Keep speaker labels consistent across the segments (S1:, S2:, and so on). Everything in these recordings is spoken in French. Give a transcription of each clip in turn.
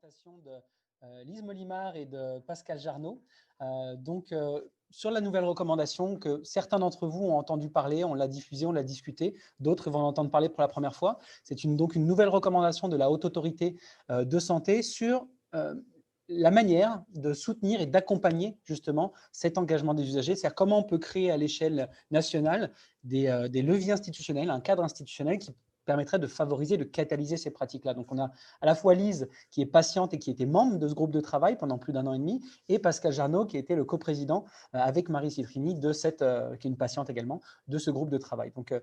S1: présentation de Lise Molimar et de Pascal Jarnot. Sur la nouvelle recommandation que certains d'entre vous ont entendu parler, on l'a diffusée, on l'a discutée, d'autres vont en entendre parler pour la première fois. C'est donc une nouvelle recommandation de la Haute Autorité de Santé sur la manière de soutenir et d'accompagner justement cet engagement des usagers, c'est-à-dire comment on peut créer à l'échelle nationale des leviers institutionnels, un cadre institutionnel qui permettrait de favoriser, de catalyser ces pratiques-là. Donc, on a à la fois Lise, qui est patiente et qui était membre de ce groupe de travail pendant plus d'1 an et demi, et Pascal Jarnot, qui était le coprésident avec Marie Citrini, qui est une patiente également, de ce groupe de travail. Donc,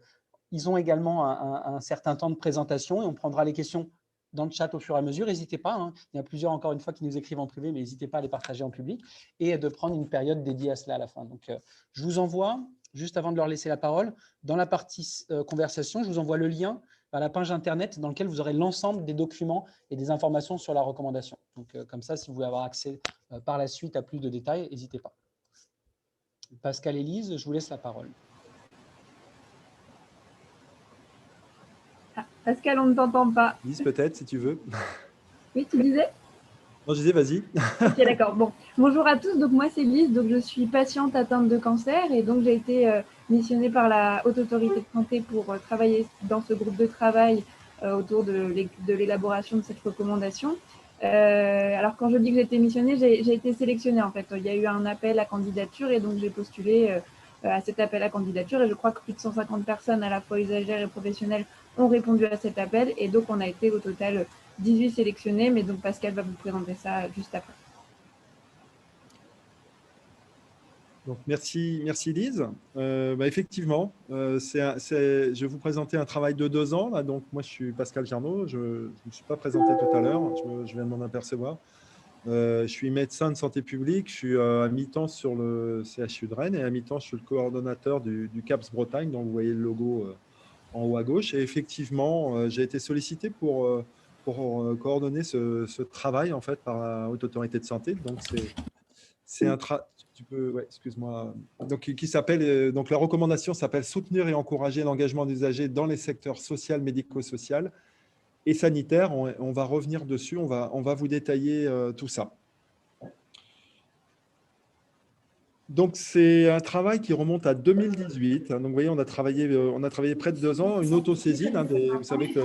S1: ils ont également un certain temps de présentation et on prendra les questions dans le chat au fur et à mesure. N'hésitez pas, hein. Il y a plusieurs, encore une fois, qui nous écrivent en privé, mais n'hésitez pas à les partager en public et de prendre une période dédiée à cela à la fin. Donc, je vous envoie, juste avant de leur laisser la parole, dans la partie conversation, je vous envoie le lien à la page Internet dans lequel vous aurez l'ensemble des documents et des informations sur la recommandation. Donc, comme ça, si vous voulez avoir accès par la suite à plus de détails, n'hésitez pas. Pascal et Lise, je vous laisse la parole.
S2: Ah, Pascal, on ne t'entend pas.
S3: Lise, peut-être, si tu veux.
S2: Oui, tu disais?
S3: Non, je disais, vas-y.
S2: Ok, d'accord. Bon, bonjour à tous. Donc, moi, c'est Lise. Donc, je suis patiente atteinte de cancer et donc j'ai été missionnée par la Haute Autorité de Santé pour travailler dans ce groupe de travail autour de l'élaboration de cette recommandation. Alors, quand je dis que j'ai été missionnée, j'ai été sélectionnée en fait. Il y a eu un appel à candidature et donc j'ai postulé à cet appel à candidature et je crois que plus de 150 personnes, à la fois usagères et professionnelles, ont répondu à cet appel et donc on a été au total 18 sélectionnés, mais donc Pascal va vous présenter ça juste après.
S3: Donc, merci Lise. Effectivement, je vais vous présenter un travail de 2 ans. Là. Donc, moi, je suis Pascal Jarnot. Je ne me suis pas présenté tout à l'heure. Je viens de m'en apercevoir. Je suis médecin de santé publique. Je suis à mi-temps sur le CHU de Rennes et à mi-temps, je suis le coordonnateur du CAPS Bretagne, dont vous voyez le logo en haut à gauche. Et effectivement, j'ai été sollicité pour coordonner ce travail en fait, par la Haute Autorité de Santé. Donc, c'est un travail. Ouais, excuse-moi. Donc, qui s'appelle. Donc, la recommandation s'appelle soutenir et encourager l'engagement des usagers dans les secteurs social, médico-social et sanitaire. On va revenir dessus. On va vous détailler tout ça. Donc, c'est un travail qui remonte à 2018. Donc, vous voyez, on a travaillé près de 2 ans, une autosaisine. Vous savez que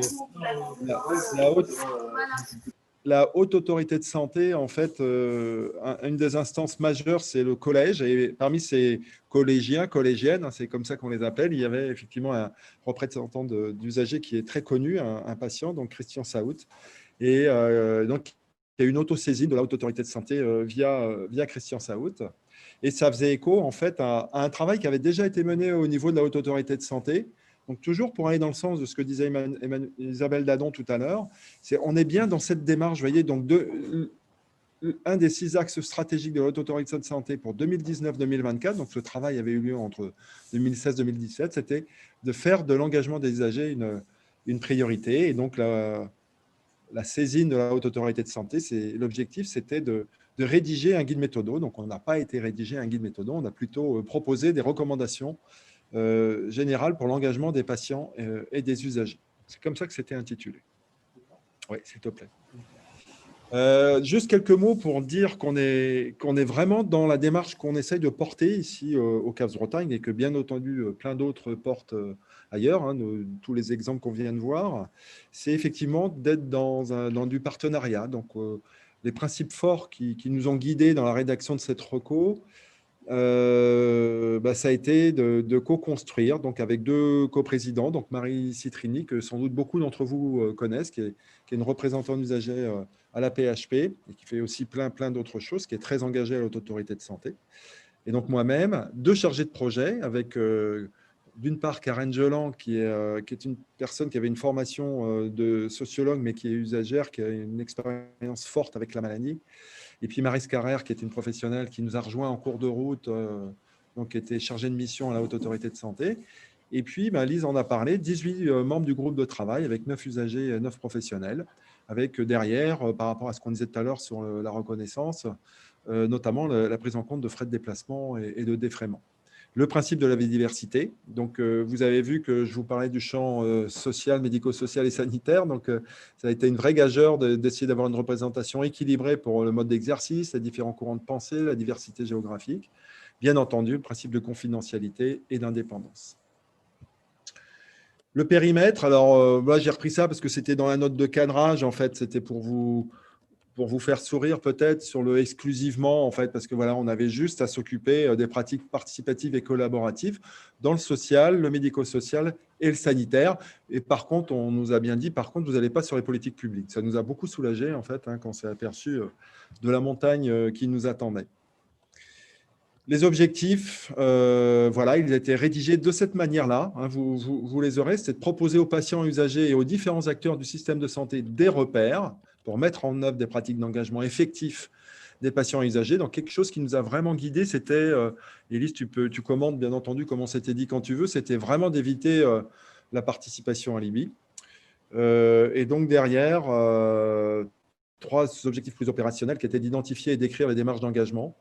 S3: la Haute Autorité de Santé, en fait, une des instances majeures, c'est le collège. Et parmi ces collégiens, collégiennes, c'est comme ça qu'on les appelle, il y avait effectivement un représentant d'usagers qui est très connu, un patient, donc Christian Saout. Et donc, il y a une autosaisine de la Haute Autorité de Santé via Christian Saout. Et ça faisait écho, en fait, à un travail qui avait déjà été mené au niveau de la Haute Autorité de Santé. Donc, toujours pour aller dans le sens de ce que disait Isabelle Dadon tout à l'heure, on est bien dans cette démarche, vous voyez, donc un des 6 axes stratégiques de la Haute Autorité de Santé pour 2019-2024, donc ce travail avait eu lieu entre 2016 et 2017, c'était de faire de l'engagement des usagers une priorité. Et donc, la saisine de la Haute Autorité de Santé, l'objectif, c'était de rédiger un guide méthodo. Donc, on n'a pas été rédigé un guide méthodo, on a plutôt proposé des recommandations générales pour l'engagement des patients et des usagers. C'est comme ça que c'était intitulé. Oui, s'il te plaît. Juste quelques mots pour dire qu'on est vraiment dans la démarche qu'on essaye de porter ici au CAPS Bretagne et que, bien entendu, plein d'autres portent ailleurs, hein, tous les exemples qu'on vient de voir. C'est effectivement d'être dans du partenariat. Donc, les principes forts qui nous ont guidés dans la rédaction de cette reco, ça a été de co-construire, donc avec 2 coprésidents, donc Marie Citrini, que sans doute beaucoup d'entre vous connaissent, qui est une représentante d'usagers à la PHP et qui fait aussi plein d'autres choses, qui est très engagée à l'Haute Autorité de Santé. Et donc moi-même, 2 chargés de projet avec d'une part Karen Jolan, qui est une personne qui avait une formation de sociologue, mais qui est usagère, qui a une expérience forte avec la maladie. Et puis Maryse Carrère, qui est une professionnelle qui nous a rejoint en cours de route, donc qui était chargée de mission à la Haute Autorité de Santé. Et puis, Lise en a parlé, 18 membres du groupe de travail avec 9 usagers et 9 professionnels, avec derrière, par rapport à ce qu'on disait tout à l'heure sur la reconnaissance, notamment la prise en compte de frais de déplacement et de défraiement. le principe de la biodiversité. Donc, vous avez vu que je vous parlais du champ social, médico-social et sanitaire. Donc, ça a été une vraie gageure d'essayer d'avoir une représentation équilibrée pour le mode d'exercice, les différents courants de pensée, la diversité géographique. Bien entendu, le principe de confidentialité et d'indépendance. Le périmètre, alors moi j'ai repris ça parce que c'était dans la note de cadrage, en fait, c'était pour vous faire sourire peut-être sur le exclusivement, en fait, parce que voilà, on avait juste à s'occuper des pratiques participatives et collaboratives dans le social, le médico-social et le sanitaire. Et par contre, on nous a bien dit, par contre, vous n'allez pas sur les politiques publiques. Ça nous a beaucoup soulagé, en fait, hein, quand on s'est aperçu de la montagne qui nous attendait. Les objectifs, voilà, ils étaient rédigés de cette manière-là. Hein, vous les aurez, c'est de proposer aux patients usagers et aux différents acteurs du système de santé des repères pour mettre en œuvre des pratiques d'engagement effectifs des patients usagers. Donc, quelque chose qui nous a vraiment guidés, c'était, Élise, tu commandes bien entendu comme on s'était dit quand tu veux, c'était vraiment d'éviter la participation à l'IBI. Et donc, derrière, 3 objectifs plus opérationnels qui étaient d'identifier et d'écrire les démarches d'engagement.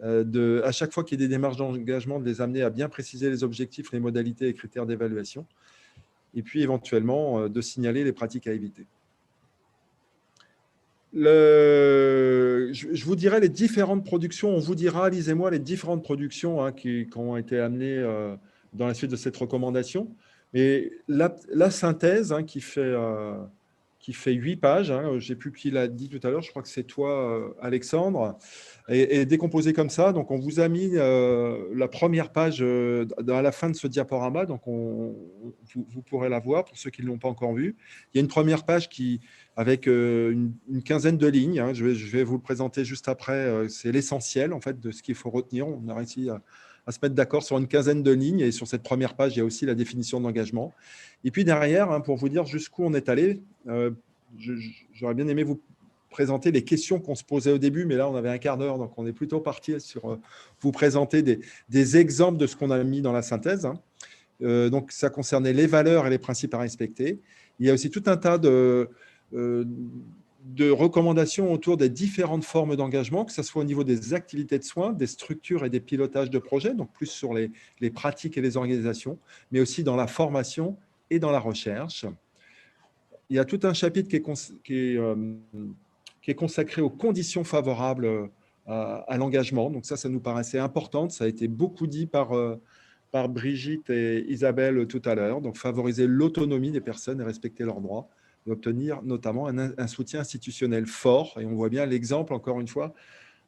S3: À chaque fois qu'il y ait des démarches d'engagement, de les amener à bien préciser les objectifs, les modalités et critères d'évaluation, et puis éventuellement de signaler les pratiques à éviter. Je vous dirai les différentes productions, on vous dira, Lise et moi, les différentes productions hein, qui ont été amenées dans la suite de cette recommandation. Mais la synthèse hein, qui fait 8 pages, hein, je ne sais plus qui l'a dit tout à l'heure, je crois que c'est toi, Alexandre, est décomposée comme ça. Donc, on vous a mis la première page à la fin de ce diaporama, donc vous pourrez la voir pour ceux qui ne l'ont pas encore vue. Il y a une première page avec une quinzaine de lignes, hein, je vais vous le présenter juste après, c'est l'essentiel en fait, de ce qu'il faut retenir. On a réussi à se mettre d'accord sur une quinzaine de lignes, et sur cette première page, il y a aussi la définition d'engagement. Et puis derrière, hein, pour vous dire jusqu'où on est allé, j'aurais bien aimé vous présenter les questions qu'on se posait au début, mais là, on avait un quart d'heure, donc on est plutôt parti sur vous présenter des exemples de ce qu'on a mis dans la synthèse. Hein. Donc, ça concernait les valeurs et les principes à respecter. Il y a aussi tout un tas de recommandations autour des différentes formes d'engagement, que ce soit au niveau des activités de soins, des structures et des pilotages de projets, donc plus sur les pratiques et les organisations, mais aussi dans la formation et dans la recherche. Il y a tout un chapitre qui est consacré aux conditions favorables à l'engagement. Donc ça nous paraissait important. Ça a été beaucoup dit par Brigitte et Isabelle tout à l'heure. Donc favoriser l'autonomie des personnes et respecter leurs droits, et obtenir notamment un soutien institutionnel fort. Et on voit bien l'exemple, encore une fois,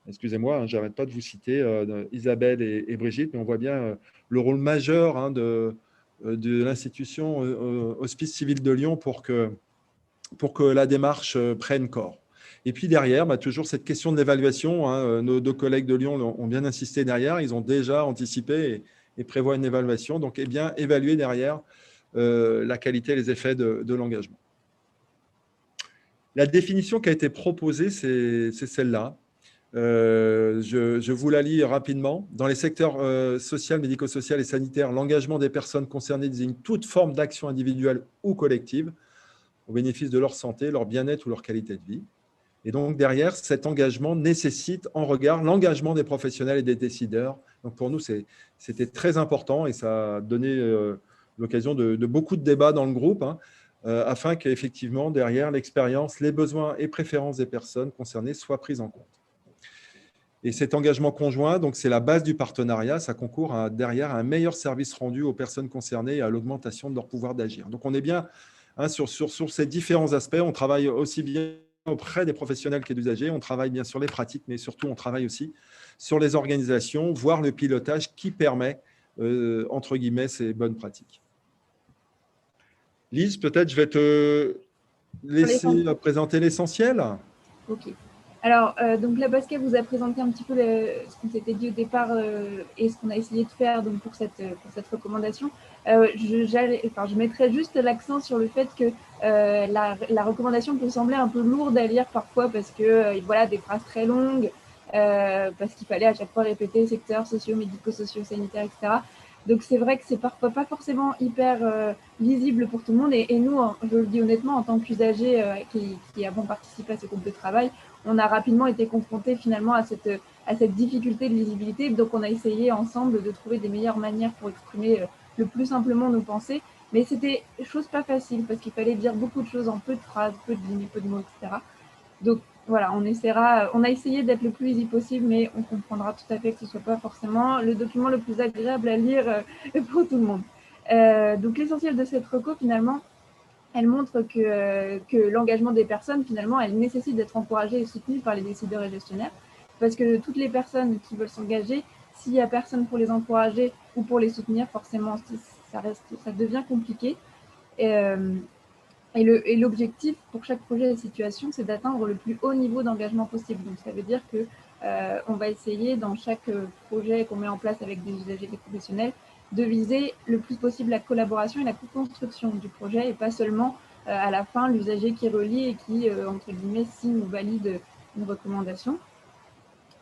S3: excusez-moi, hein, je n'arrête pas de vous citer Isabelle et Brigitte, mais on voit bien le rôle majeur hein, de l'institution Hospice Civil de Lyon pour que la démarche prenne corps. Et puis derrière, toujours cette question de l'évaluation. Hein, nos deux collègues de Lyon ont bien insisté derrière. Ils ont déjà anticipé et prévoient une évaluation. Donc, bien évaluer derrière la qualité et les effets de l'engagement. La définition qui a été proposée, c'est celle-là. Je vous la lis rapidement. Dans les secteurs social, médico-social et sanitaire, l'engagement des personnes concernées désigne toute forme d'action individuelle ou collective au bénéfice de leur santé, leur bien-être ou leur qualité de vie. Et donc, derrière, cet engagement nécessite en regard l'engagement des professionnels et des décideurs. Donc, pour nous, c'était très important et ça a donné l'occasion de beaucoup de débats dans le groupe, hein, afin qu'effectivement, derrière, l'expérience, les besoins et préférences des personnes concernées soient prises en compte. Et cet engagement conjoint, donc c'est la base du partenariat, ça concourt derrière à un meilleur service rendu aux personnes concernées et à l'augmentation de leur pouvoir d'agir. Donc, on est bien hein, sur ces différents aspects. On travaille aussi bien auprès des professionnels que des usagers, on travaille bien sur les pratiques, mais surtout, on travaille aussi sur les organisations, voire le pilotage qui permet, entre guillemets, ces bonnes pratiques. Lise, peut-être je vais te laisser présenter l'essentiel.
S2: Ok. Alors, donc la Pascal vous a présenté un petit peu ce qu'on s'était dit au départ et ce qu'on a essayé de faire donc, pour cette recommandation. Je mettrais juste l'accent sur le fait que la recommandation peut sembler un peu lourde à lire parfois parce que voilà, des phrases très longues, parce qu'il fallait à chaque fois répéter secteurs sociaux, médico-sociaux, sanitaires, etc. Donc, c'est vrai que c'est parfois pas forcément hyper lisible pour tout le monde. Et nous, je le dis honnêtement, en tant qu'usagers qui avons participé à ce groupe de travail, on a rapidement été confrontés finalement à à cette difficulté de lisibilité. Donc, on a essayé ensemble de trouver des meilleures manières pour exprimer le plus simplement nos pensées. Mais c'était chose pas facile parce qu'il fallait dire beaucoup de choses en peu de phrases, peu de lignes, peu de mots, etc. Donc, voilà, on a essayé d'être le plus easy possible, mais on comprendra tout à fait que ce ne soit pas forcément le document le plus agréable à lire pour tout le monde. Donc, l'essentiel de cette reco, finalement, elle montre que l'engagement des personnes, finalement, elle nécessite d'être encouragée et soutenue par les décideurs et gestionnaires. Parce que toutes les personnes qui veulent s'engager, s'il n'y a personne pour les encourager ou pour les soutenir, forcément, ça devient compliqué. Et l'objectif pour chaque projet et situation, c'est d'atteindre le plus haut niveau d'engagement possible. Donc, ça veut dire qu'on va essayer, dans chaque projet qu'on met en place avec des usagers et des professionnels, de viser le plus possible la collaboration et la co-construction du projet, et pas seulement à la fin l'usager qui relie et qui, entre guillemets, signe ou valide une recommandation.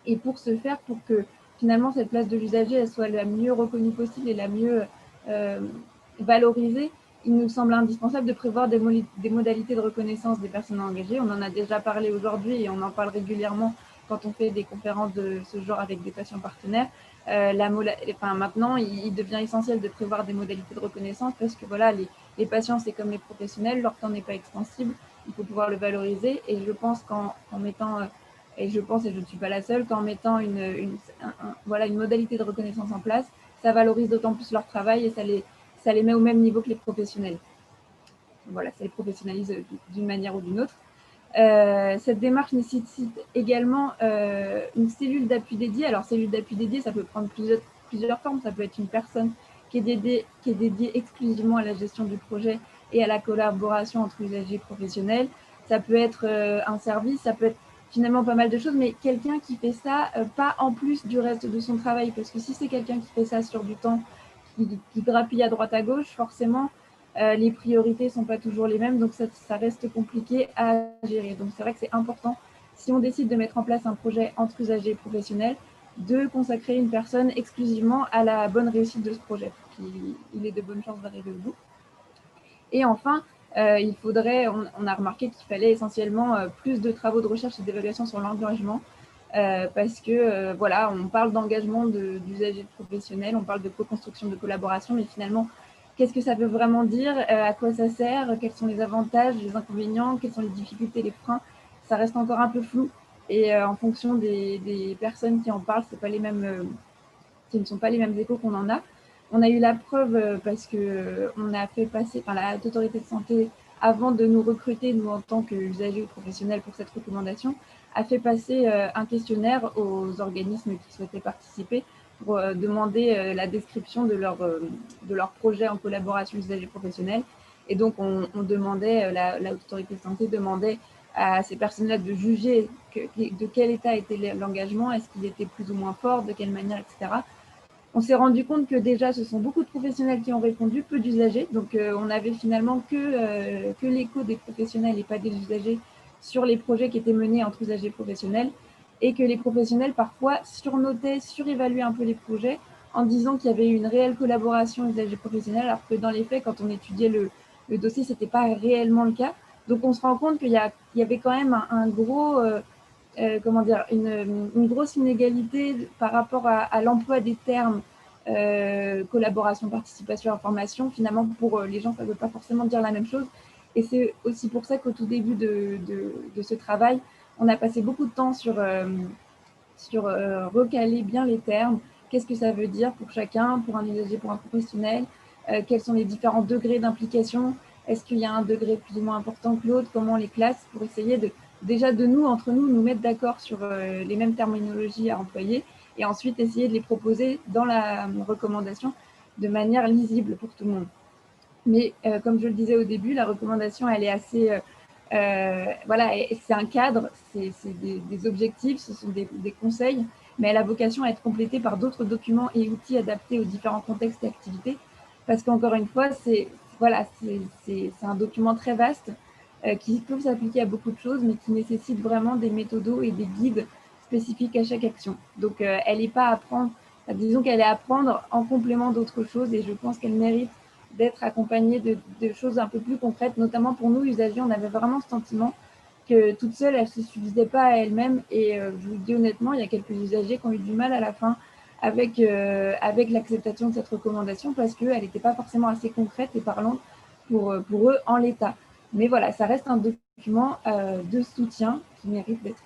S2: Et pour ce faire, pour que finalement cette place de l'usager elle soit la mieux reconnue possible et la mieux valorisée, il nous semble indispensable de prévoir des modalités de reconnaissance des personnes engagées. On en a déjà parlé aujourd'hui et on en parle régulièrement quand on fait des conférences de ce genre avec des patients partenaires. Maintenant, il devient essentiel de prévoir des modalités de reconnaissance parce que voilà, les patients, c'est comme les professionnels, leur temps n'est pas extensible, il faut pouvoir le valoriser. Et je pense qu'en mettant, et je ne suis pas la seule, qu'en mettant une modalité de reconnaissance en place, ça valorise d'autant plus leur travail et ça les met au même niveau que les professionnels. Voilà, ça les professionnalise d'une manière ou d'une autre. Cette démarche nécessite également une cellule d'appui dédiée. Alors, cellule d'appui dédiée, ça peut prendre plusieurs formes. Ça peut être une personne qui est dédiée exclusivement à la gestion du projet et à la collaboration entre usagers et professionnels. Ça peut être un service, ça peut être finalement pas mal de choses, mais quelqu'un qui fait ça pas en plus du reste de son travail. Parce que si c'est quelqu'un qui fait ça sur du temps, qui grappille à droite à gauche, forcément, les priorités ne sont pas toujours les mêmes, donc ça reste compliqué à gérer. Donc c'est vrai que c'est important, si on décide de mettre en place un projet entre usagers et professionnels, de consacrer une personne exclusivement à la bonne réussite de ce projet, pour qu'il ait de bonnes chances d'arriver au bout. Et enfin, on a remarqué qu'il fallait essentiellement plus de travaux de recherche et d'évaluation sur l'engagement, parce que voilà, on parle d'engagement d'usagers professionnels, on parle de co-construction, de collaboration, mais finalement, qu'est-ce que ça veut vraiment dire? À quoi ça sert? Quels sont les avantages, les inconvénients? Quelles sont les difficultés, les freins? Ça reste encore un peu flou. Et en fonction des personnes qui en parlent, ce ne sont pas les mêmes échos qu'on en a. On a eu la preuve parce qu'on a fait passer, la Haute Autorité de Santé, avant de nous recruter, nous en tant qu'usagers ou professionnels pour cette recommandation, a fait passer un questionnaire aux organismes qui souhaitaient participer pour demander la description de leur projet en collaboration usagers professionnels. Et donc, on demandait, la Haute Autorité de Santé demandait à ces personnes-là de juger de quel état était l'engagement, est-ce qu'il était plus ou moins fort, de quelle manière, etc. On s'est rendu compte que déjà, ce sont beaucoup de professionnels qui ont répondu, peu d'usagers. Donc, on n'avait finalement que l'écho des professionnels et pas des usagers sur les projets qui étaient menés entre usagers et professionnels, et que les professionnels, parfois, surnotaient, surévaluaient un peu les projets en disant qu'il y avait une réelle collaboration usagers-professionnels, alors que dans les faits, quand on étudiait le dossier, ce n'était pas réellement le cas. Donc, on se rend compte qu'il y avait quand même un gros... une grosse inégalité par rapport à l'emploi des termes collaboration, participation, information. Finalement, pour les gens, ça ne veut pas forcément dire la même chose. Et c'est aussi pour ça qu'au tout début de ce travail, on a passé beaucoup de temps sur recaler bien les termes. Qu'est-ce que ça veut dire pour chacun, pour un usager, pour un professionnel? Quels sont les différents degrés d'implication? Est-ce qu'il y a un degré plus ou moins important que l'autre? Comment on les classe? Pour essayer déjà entre nous mettre d'accord sur les mêmes terminologies à employer, et ensuite essayer de les proposer dans la recommandation de manière lisible pour tout le monde. Mais comme je le disais au début, la recommandation, elle est assez... voilà, c'est un cadre, c'est des objectifs, ce sont des conseils, mais elle a vocation à être complétée par d'autres documents et outils adaptés aux différents contextes et activités, parce qu'encore une fois, c'est un document très vaste qui peut s'appliquer à beaucoup de choses, mais qui nécessite vraiment des méthodos et des guides spécifiques à chaque action. Donc, elle n'est pas à prendre, disons qu'elle est à prendre en complément d'autres choses, et je pense qu'elle mérite d'être accompagnée de choses un peu plus concrètes, notamment pour nous, usagers. On avait vraiment ce sentiment que toute seule, elle ne se suffisait pas à elle-même. Et je vous le dis honnêtement, il y a quelques usagers qui ont eu du mal à la fin avec l'acceptation de cette recommandation parce qu'elle n'était pas forcément assez concrète et parlante pour eux en l'état. Mais voilà, ça reste un document de soutien qui mérite d'être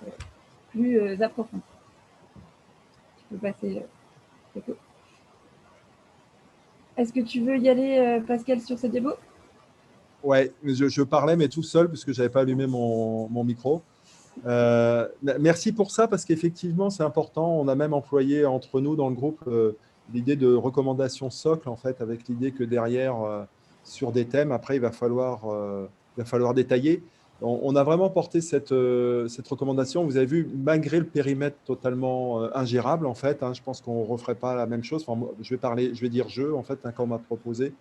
S2: plus approfondi. Tu peux passer. Est-ce que tu veux y aller, Pascal, sur cette diapo?
S3: Ouais, je parlais, mais tout seul, puisque je n'avais pas allumé mon micro. Merci pour ça, parce qu'effectivement, c'est important. On a même employé entre nous dans le groupe l'idée de recommandation socle, en fait, avec l'idée que derrière, sur des thèmes, après, il va falloir détailler. On a vraiment porté cette recommandation. Vous avez vu, malgré le périmètre totalement ingérable, en fait, je pense qu'on ne referait pas la même chose. Enfin, moi, je vais dire en fait, quand on m'a proposé.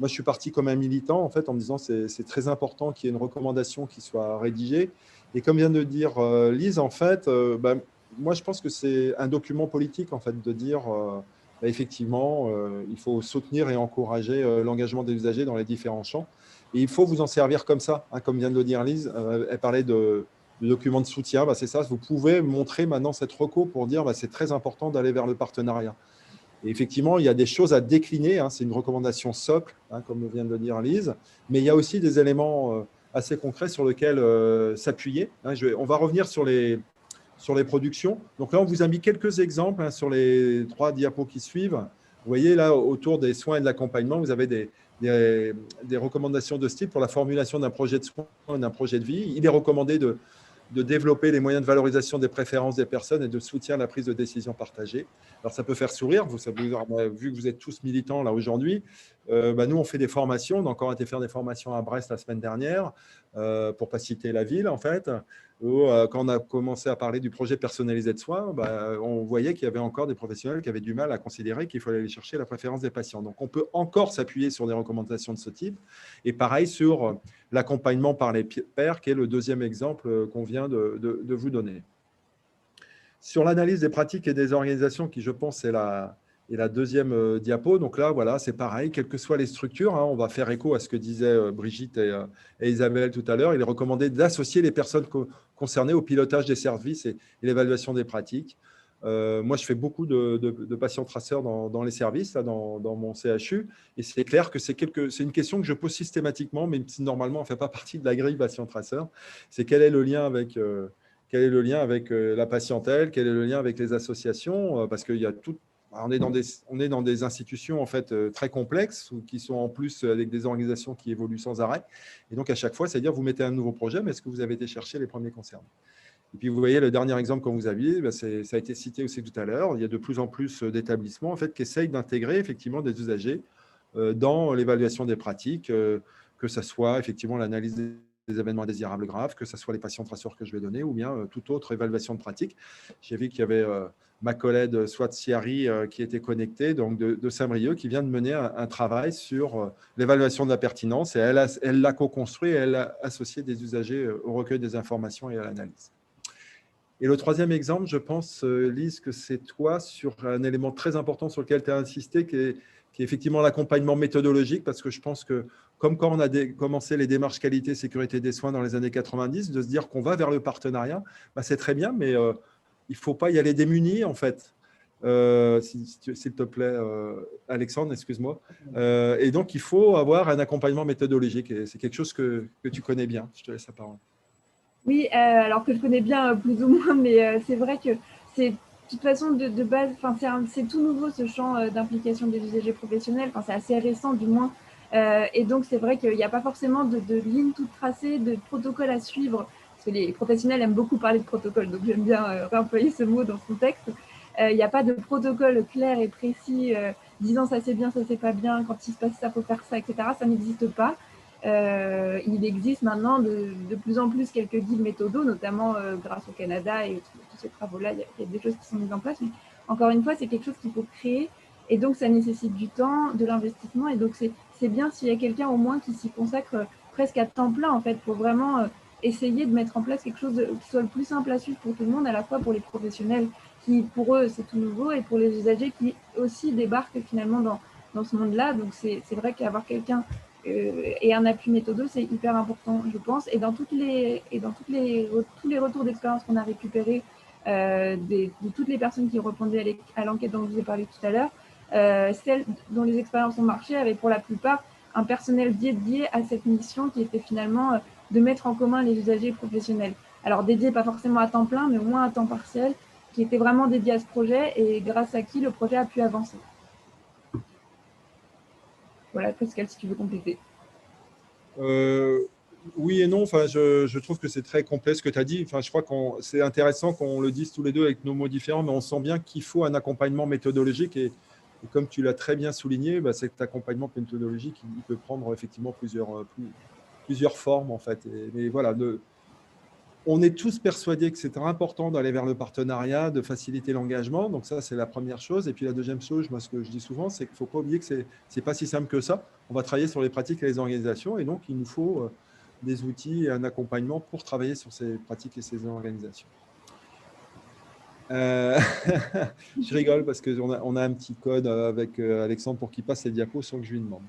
S3: Moi, je suis parti comme un militant, en fait, en me disant que c'est très important qu'il y ait une recommandation qui soit rédigée. Et comme vient de dire Lise, en fait, moi, je pense que c'est un document politique, en fait, de dire, effectivement, il faut soutenir et encourager l'engagement des usagers dans les différents champs. Et il faut vous en servir comme ça, comme vient de le dire Lise. Elle parlait de documents de soutien. C'est ça, vous pouvez montrer maintenant cette reco pour dire c'est très important d'aller vers le partenariat. Et effectivement, il y a des choses à décliner. C'est une recommandation socle, comme vient de le dire Lise. Mais il y a aussi des éléments assez concrets sur lesquels s'appuyer. On va revenir sur les productions. Donc là, on vous a mis quelques exemples sur les 3 diapos qui suivent. Vous voyez là, autour des soins et de l'accompagnement, vous avez des recommandations de ce type pour la formulation d'un projet de soins et d'un projet de vie. Il est recommandé de développer les moyens de valorisation des préférences des personnes et de soutien à la prise de décision partagée. Alors, ça peut faire sourire, vu que vous êtes tous militants là aujourd'hui. Nous, on fait des formations. On a encore été faire des formations à Brest la semaine dernière, pour ne pas citer la ville, en fait. Où, quand on a commencé à parler du projet personnalisé de soins, on voyait qu'il y avait encore des professionnels qui avaient du mal à considérer qu'il fallait aller chercher la préférence des patients. Donc, on peut encore s'appuyer sur des recommandations de ce type. Et pareil sur l'accompagnement par les pairs, qui est le deuxième exemple qu'on vient de vous donner. Sur l'analyse des pratiques et des organisations, qui, je pense, est la deuxième diapo. Donc là, voilà, c'est pareil, quelles que soient les structures. On va faire écho à ce que disaient Brigitte et Isabelle tout à l'heure. Il est recommandé d'associer les personnes concernées au pilotage des services et l'évaluation des pratiques. Moi, je fais beaucoup de patients traceurs dans les services, là, dans mon CHU. Et c'est clair que c'est une question que je pose systématiquement, même si normalement, on ne fait pas partie de la grille patient traceur. C'est quel est le lien avec la patientèle, quel est le lien avec les associations, parce qu'il y a tout. On est dans des institutions en fait très complexes, qui sont en plus avec des organisations qui évoluent sans arrêt. Et donc, à chaque fois, c'est-à-dire, vous mettez un nouveau projet, mais est-ce que vous avez été chercher les premiers concernés? Et puis, vous voyez le dernier exemple, comme vous aviez, ça a été cité aussi tout à l'heure. Il y a de plus en plus d'établissements en fait, qui essayent d'intégrer effectivement des usagers dans l'évaluation des pratiques, que ce soit effectivement l'analyse des événements indésirables graves, que ce soit les patients traceurs que je vais donner, ou bien toute autre évaluation de pratique. J'ai vu qu'il y avait ma collègue Swat Siari qui était connectée, donc de Saint-Brieuc, qui vient de mener un travail sur l'évaluation de la pertinence, et elle l'a co-construit, et elle a associé des usagers au recueil des informations et à l'analyse. Et le troisième exemple, je pense, Lise, que c'est toi, sur un élément très important sur lequel tu as insisté, qui est effectivement l'accompagnement méthodologique, parce que je pense que, comme quand on a commencé les démarches qualité, sécurité des soins dans les années 90, de se dire qu'on va vers le partenariat, c'est très bien, mais il ne faut pas y aller démuni, en fait. S'il te plaît, Alexandre, excuse-moi. Et donc, il faut avoir un accompagnement méthodologique. Et c'est quelque chose que tu connais bien. Je te laisse la parole.
S2: Oui, alors que je connais bien plus ou moins, mais c'est vrai que c'est de toute façon de base, c'est tout nouveau ce champ d'implication des usagers professionnels, c'est assez récent du moins, et donc c'est vrai qu'il n'y a pas forcément de ligne toute tracée, de protocole à suivre, parce que les professionnels aiment beaucoup parler de protocole, donc j'aime bien réemployer ce mot dans ce contexte. Il n'y a pas de protocole clair et précis disant ça c'est bien, ça c'est pas bien, quand il se passe ça, il faut faire ça, etc. Ça n'existe pas. Il existe maintenant de plus en plus quelques guides méthodos, notamment grâce au Canada et tous ces travaux-là, il y a des choses qui sont mises en place. Mais encore une fois, c'est quelque chose qu'il faut créer et donc ça nécessite du temps, de l'investissement. Et donc c'est bien s'il y a quelqu'un au moins qui s'y consacre presque à temps plein en fait, pour vraiment essayer de mettre en place quelque chose qui soit le plus simple à suivre pour tout le monde, à la fois pour les professionnels qui, pour eux, c'est tout nouveau, et pour les usagers qui aussi débarquent finalement dans ce monde-là. Donc c'est vrai qu'avoir quelqu'un et un appui méthodo, c'est hyper important, je pense. Et dans tous les retours d'expérience qu'on a récupérés de toutes les personnes qui répondaient à l'enquête dont je vous ai parlé tout à l'heure, celles dont les expériences ont marché avaient pour la plupart un personnel dédié à cette mission qui était finalement de mettre en commun les usagers professionnels. Alors dédié pas forcément à temps plein, mais au moins à temps partiel, qui était vraiment dédié à ce projet et grâce à qui le projet a pu avancer. Voilà, Pascal, si tu veux compléter.
S3: Oui et non. Enfin, je trouve que c'est très complet ce que tu as dit. Enfin, je crois que c'est intéressant qu'on le dise tous les deux avec nos mots différents, mais on sent bien qu'il faut un accompagnement méthodologique. Et comme tu l'as très bien souligné, bah, cet accompagnement méthodologique, il peut prendre effectivement plusieurs formes, en fait. Mais voilà, on est tous persuadés que c'est important d'aller vers le partenariat, de faciliter l'engagement. Donc ça, c'est la première chose. Et puis la deuxième chose, moi, ce que je dis souvent, c'est qu'il ne faut pas oublier que ce n'est pas si simple que ça. On va travailler sur les pratiques et les organisations. Et donc, il nous faut des outils et un accompagnement pour travailler sur ces pratiques et ces organisations. Je rigole parce qu'on a un petit code avec Alexandre pour qu'il passe les diapos sans que je lui demande.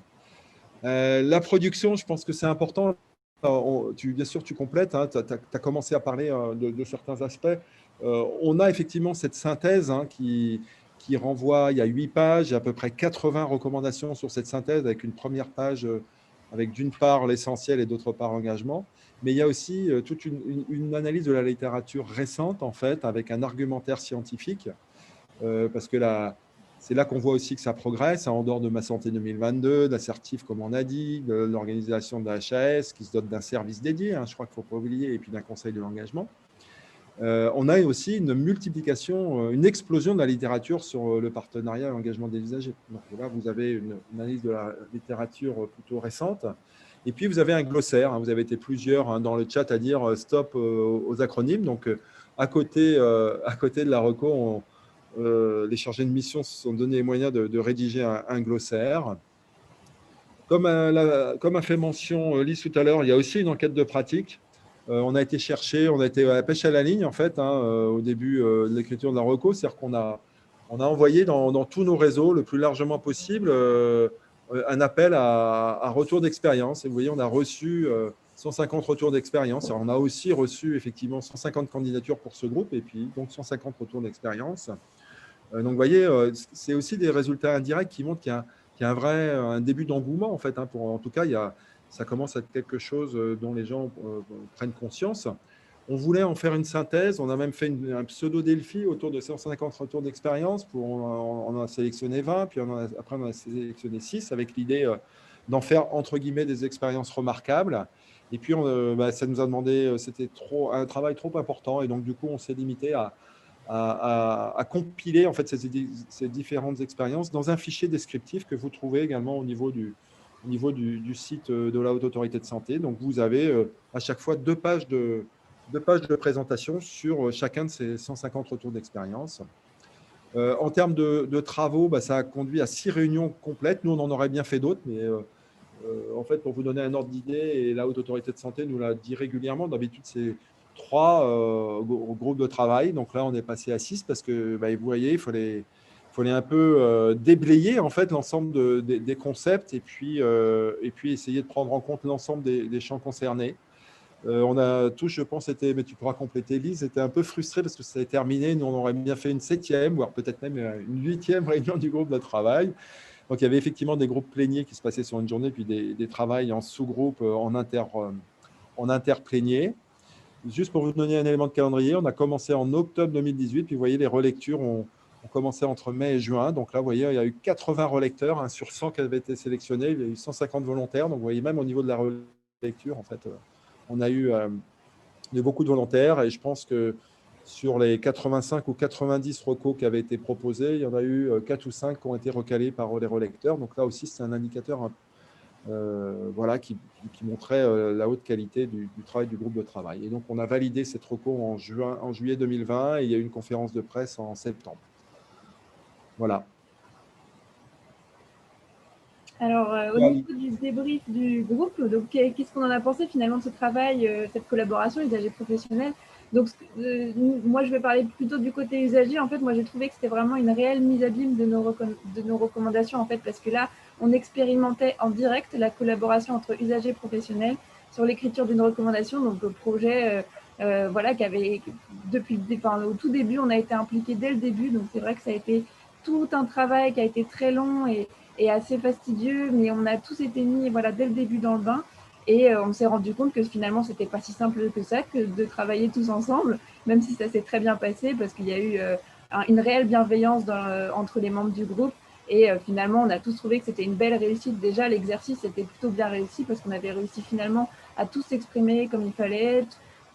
S3: La production, je pense que c'est important. Bien sûr, tu complètes, hein, tu as commencé à parler de certains aspects. On a effectivement cette synthèse qui renvoie, il y a 8 pages, il y a à peu près 80 recommandations sur cette synthèse, avec une première page avec d'une part l'essentiel et d'autre part l'engagement. Mais il y a aussi toute une analyse de la littérature récente, en fait, avec un argumentaire scientifique, parce que c'est là qu'on voit aussi que ça progresse, hein, en dehors de Ma Santé 2022, d'Assertif, comme on a dit, de l'organisation de la HAS, qui se dote d'un service dédié, hein, je crois qu'il ne faut pas oublier, et puis d'un conseil de l'engagement. On a aussi une multiplication, une explosion de la littérature sur le partenariat et l'engagement des usagers. Donc là, vous avez une analyse de la littérature plutôt récente. Et puis, vous avez un glossaire. Hein, vous avez été plusieurs dans le chat à dire stop aux acronymes. Donc, à côté de la reco, les chargés de mission se sont donné les moyens de rédiger un glossaire. Comme a fait mention Lise tout à l'heure, il y a aussi une enquête de pratique. On a été chercher, on a été à la pêche à la ligne, en fait, hein, au début de l'écriture de la reco. C'est-à-dire qu'on a envoyé dans tous nos réseaux, le plus largement possible, un appel à retour d'expérience. Et vous voyez, on a reçu 150 retours d'expérience. On a aussi reçu effectivement 150 candidatures pour ce groupe et puis donc 150 retours d'expérience. Donc, vous voyez, c'est aussi des résultats indirects qui montrent qu'il y a un début d'engouement, en fait. Hein, en tout cas, ça commence à être quelque chose dont les gens prennent conscience. On voulait en faire une synthèse. On a même fait un pseudo-Delphi autour de 150 retours d'expérience. On en a sélectionné 20, puis après, on en a sélectionné 6 avec l'idée d'en faire, entre guillemets, des expériences remarquables. Et puis, ça nous a demandé, c'était un travail trop important. Et donc, du coup, on s'est limité à compiler en fait ces différentes expériences dans un fichier descriptif que vous trouvez également au niveau du site de la Haute Autorité de Santé. Donc, vous avez à chaque fois 2 pages de présentation sur chacun de ces 150 retours d'expérience. En termes de travaux, ça a conduit à 6 réunions complètes. Nous, on en aurait bien fait d'autres, mais en fait, pour vous donner un ordre d'idée, et la Haute Autorité de Santé nous l'a dit régulièrement, d'habitude, c'est 3 groupes de travail. Donc là, on est passé à 6 parce que, vous voyez, il fallait un peu déblayer en fait l'ensemble des concepts et puis essayer de prendre en compte l'ensemble des champs concernés. On a tous, je pense, mais tu pourras compléter, Lise, était un peu frustré parce que ça est terminé. Nous, on aurait bien fait une 7e, voire peut-être même une 8e réunion du groupe de travail. Donc, il y avait effectivement des groupes pléniers qui se passaient sur une journée, puis des travails en sous-groupe, en interplénier. Juste pour vous donner un élément de calendrier, on a commencé en octobre 2018, puis vous voyez, les relectures ont commencé entre mai et juin. Donc là, vous voyez, il y a eu 80 relecteurs, hein, sur 100 qui avaient été sélectionnés. Il y a eu 150 volontaires. Donc, vous voyez, même au niveau de la relecture, en fait, on a eu beaucoup de volontaires. Et je pense que sur les 85 ou 90 recos qui avaient été proposés, il y en a eu 4 ou 5 qui ont été recalés par les relecteurs. Donc là aussi, c'est un indicateur voilà, qui montrait la haute qualité du travail du groupe de travail. Et donc, on a validé cette reco en juillet 2020 et il y a eu une conférence de presse en septembre. Voilà.
S2: Alors, au niveau du débrief du groupe, donc qu'est-ce qu'on en a pensé finalement de ce travail, cette collaboration, les usagers professionnels? Donc, moi, je vais parler plutôt du côté usager. En fait, moi, j'ai trouvé que c'était vraiment une réelle mise à l'abîme de nos recommandations, en fait, parce que là, on expérimentait en direct la collaboration entre usagers et professionnels sur l'écriture d'une recommandation. Donc, le projet, voilà, depuis au tout début, on a été impliqué dès le début. Donc, c'est vrai que ça a été tout un travail qui a été très long et assez fastidieux, mais on a tous été mis, voilà, dès le début dans le bain. Et on s'est rendu compte que finalement, c'était pas si simple que ça, que de travailler tous ensemble, même si ça s'est très bien passé, parce qu'il y a eu une réelle bienveillance entre les membres du groupe. Et finalement, on a tous trouvé que c'était une belle réussite. Déjà, l'exercice était plutôt bien réussi, parce qu'on avait réussi finalement à tous s'exprimer comme il fallait,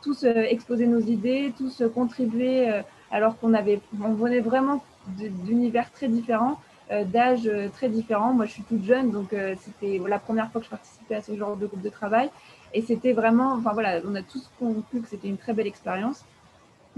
S2: tous exposer nos idées, tous contribuer, alors qu'on venait vraiment d'univers très différents, d'âge très différents. Moi, je suis toute jeune, donc c'était la première fois que je participais à ce genre de groupe de travail. Et c'était vraiment, enfin voilà, on a tous conclu que c'était une très belle expérience,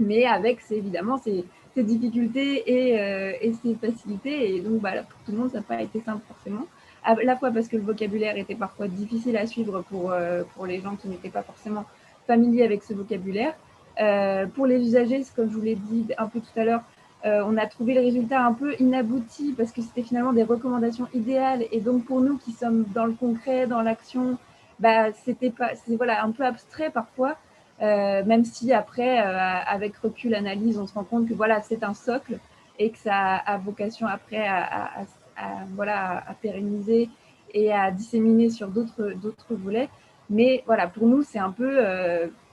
S2: mais avec évidemment ces difficultés et ces facilités. Et donc, bah, pour tout le monde, ça n'a pas été simple forcément. À la fois parce que le vocabulaire était parfois difficile à suivre pour les gens qui n'étaient pas forcément familiers avec ce vocabulaire. Pour les usagers, comme je vous l'ai dit un peu tout à l'heure, on a trouvé le résultat un peu inabouti parce que c'était finalement des recommandations idéales. Et donc, pour nous qui sommes dans le concret, dans l'action, bah, c'était voilà, un peu abstrait parfois. Même si après, avec recul, analyse, on se rend compte que voilà, c'est un socle et que ça a vocation après voilà, à pérenniser et à disséminer sur d'autres volets. Mais voilà, pour nous, c'est un peu,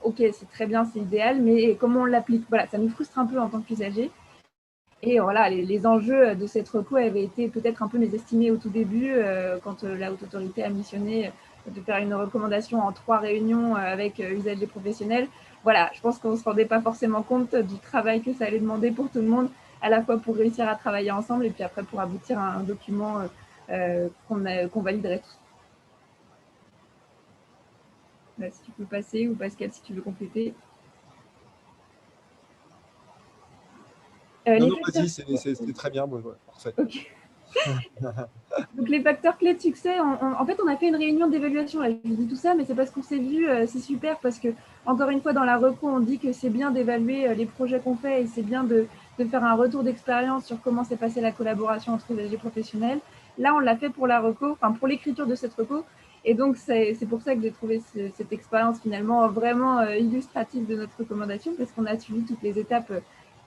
S2: ok, c'est très bien, c'est idéal, mais comment on l'applique? Voilà, ça nous frustre un peu en tant qu'usager. Et voilà, les enjeux de cette reco avaient été peut-être un peu mésestimés au tout début, quand la Haute Autorité a missionné de faire une recommandation en 3 réunions avec usagers professionnels. Voilà, je pense qu'on ne se rendait pas forcément compte du travail que ça allait demander pour tout le monde, à la fois pour réussir à travailler ensemble et puis après pour aboutir à un document qu'on validerait tous. Si tu peux passer, ou Pascal, si tu veux compléter.
S3: Non, vas-y, c'est très bien, ouais, parfait.
S2: Okay. Donc, les facteurs clés de succès, en fait, on a fait une réunion d'évaluation. Je vous dis tout ça, mais c'est parce qu'on s'est vu, c'est super, parce que, encore une fois, dans la reco, on dit que c'est bien d'évaluer les projets qu'on fait et c'est bien de faire un retour d'expérience sur comment s'est passée la collaboration entre usagers professionnels. Là, on l'a fait pour la reco, enfin, pour l'écriture de cette reco. Et donc, c'est pour ça que j'ai trouvé cette expérience finalement vraiment illustrative de notre recommandation, parce qu'on a suivi toutes les étapes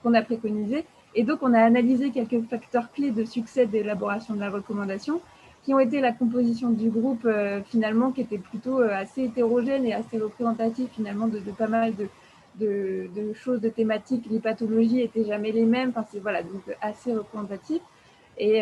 S2: qu'on a préconisées. Et donc, on a analysé quelques facteurs clés de succès d'élaboration de la recommandation, qui ont été la composition du groupe, finalement, qui était plutôt assez hétérogène et assez représentatif, finalement, de pas mal de choses, de thématiques. Les pathologies n'étaient jamais les mêmes. Enfin, c'est voilà, donc assez représentatif. Et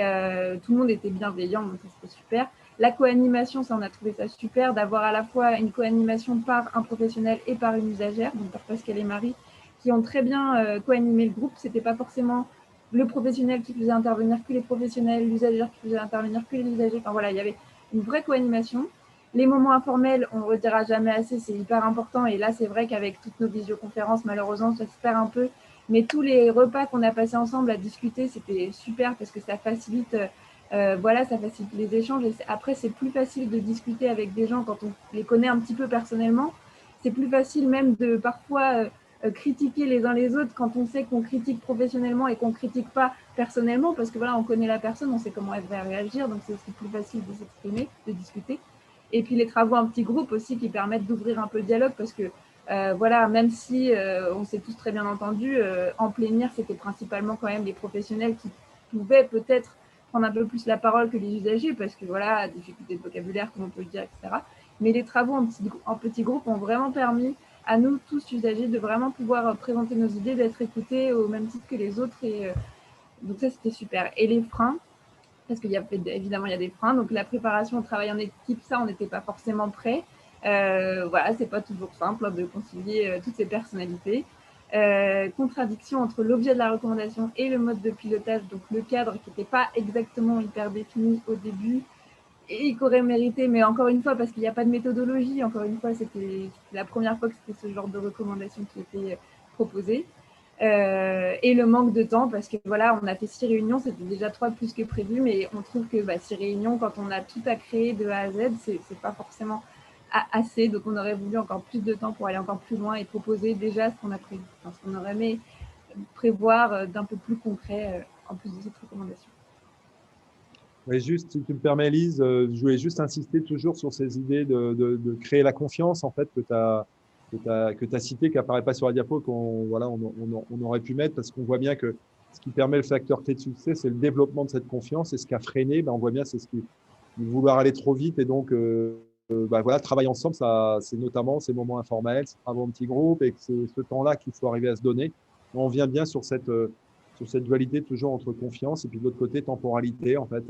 S2: tout le monde était bienveillant, donc ça, c'était super. La co-animation, ça, on a trouvé ça super, d'avoir à la fois une co-animation par un professionnel et par une usagère, donc par Pascal et Marie, qui ont très bien co-animé le groupe. C'était pas forcément le professionnel qui faisait intervenir que les professionnels, l'usager qui faisait intervenir que les usagers. Enfin voilà, il y avait une vraie co-animation. Les moments informels, on ne le redira jamais assez, c'est hyper important. Et là, c'est vrai qu'avec toutes nos visioconférences, malheureusement, ça se perd un peu. Mais tous les repas qu'on a passés ensemble à discuter, c'était super parce que ça facilite, voilà, ça facilite les échanges. Et après, c'est plus facile de discuter avec des gens quand on les connaît un petit peu personnellement. C'est plus facile même de parfois critiquer les uns les autres quand on sait qu'on critique professionnellement et qu'on ne critique pas personnellement, parce que voilà, on connaît la personne, on sait comment elle va réagir, donc c'est aussi plus facile de s'exprimer, de discuter. Et puis les travaux en petits groupes aussi qui permettent d'ouvrir un peu le dialogue, parce que voilà, même si on s'est tous très bien entendus, en plénière, c'était principalement quand même les professionnels qui pouvaient peut-être prendre un peu plus la parole que les usagers, parce que voilà, difficulté de vocabulaire, comme on peut le dire, etc. Mais les travaux en petits groupes ont vraiment permis à nous tous usagers de vraiment pouvoir présenter nos idées, d'être écoutés au même titre que les autres. Et donc ça, c'était super. Et les freins, parce qu'il y a évidemment il y a des freins. Donc la préparation au travail en équipe, ça, on n'était pas forcément prêt. Voilà, c'est pas toujours simple de concilier toutes ces personnalités. Contradiction entre l'objet de la recommandation et le mode de pilotage, donc le cadre qui n'était pas exactement hyper défini au début et qu'aurait mérité, mais encore une fois, parce qu'il n'y a pas de méthodologie, encore une fois, c'était la première fois que c'était ce genre de recommandation qui était proposée. Et le manque de temps, parce que voilà, on a fait 6 réunions, c'était déjà 3 de plus que prévu, mais on trouve que 6 réunions, quand on a tout à créer de A à Z, c'est pas forcément assez, donc on aurait voulu encore plus de temps pour aller encore plus loin et proposer déjà ce qu'on a prévu, enfin, ce qu'on aurait aimé prévoir d'un peu plus concret en plus de cette recommandation.
S3: Oui, juste, si tu me permets, Lise, je voulais juste insister toujours sur ces idées de créer la confiance en fait, que tu as cité, qui n'apparaît pas sur la diapo, qu'on voilà, on aurait pu mettre, parce qu'on voit bien que ce qui permet le facteur clé de succès, c'est le développement de cette confiance, et ce qui a freiné, ben, on voit bien, c'est vouloir aller trop vite, et donc ben, voilà, travailler ensemble, c'est notamment ces moments informels, ces travaux en petits groupes, et que c'est ce temps-là qu'il faut arriver à se donner. On vient bien sur cette dualité toujours entre confiance et puis de l'autre côté temporalité. En fait,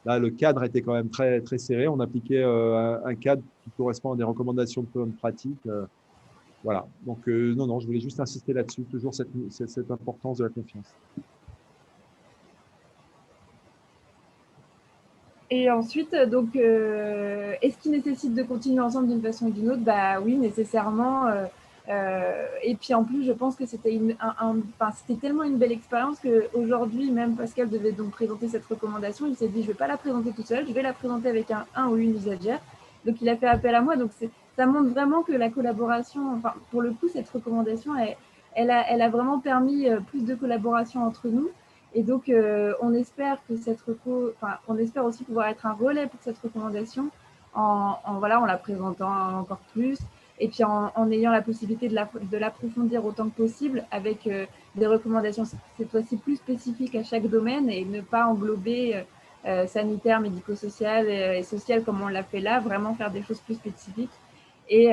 S3: là, le cadre était quand même très, très serré. On appliquait un cadre qui correspond à des recommandations de bonne pratique. Voilà. Donc, non, je voulais juste insister là-dessus, toujours cette importance de la confiance.
S2: Et ensuite, donc, est-ce qu'il nécessite de continuer ensemble d'une façon ou d'une autre? Bah oui, nécessairement. Et puis en plus, je pense que c'était c'était tellement une belle expérience qu'aujourd'hui, même Pascal devait donc présenter cette recommandation. Il s'est dit, je ne vais pas la présenter tout seul, je vais la présenter avec un ou une usagère. Donc il a fait appel à moi. Donc ça montre vraiment que la collaboration, enfin pour le coup, cette recommandation, elle a vraiment permis plus de collaboration entre nous. Et donc, on espère que on espère aussi pouvoir être un relais pour cette recommandation en la présentant encore plus, et puis en ayant la possibilité de l'approfondir autant que possible avec des recommandations cette fois-ci plus spécifiques à chaque domaine et ne pas englober sanitaire, médico-social et social comme on l'a fait là, vraiment faire des choses plus spécifiques. Et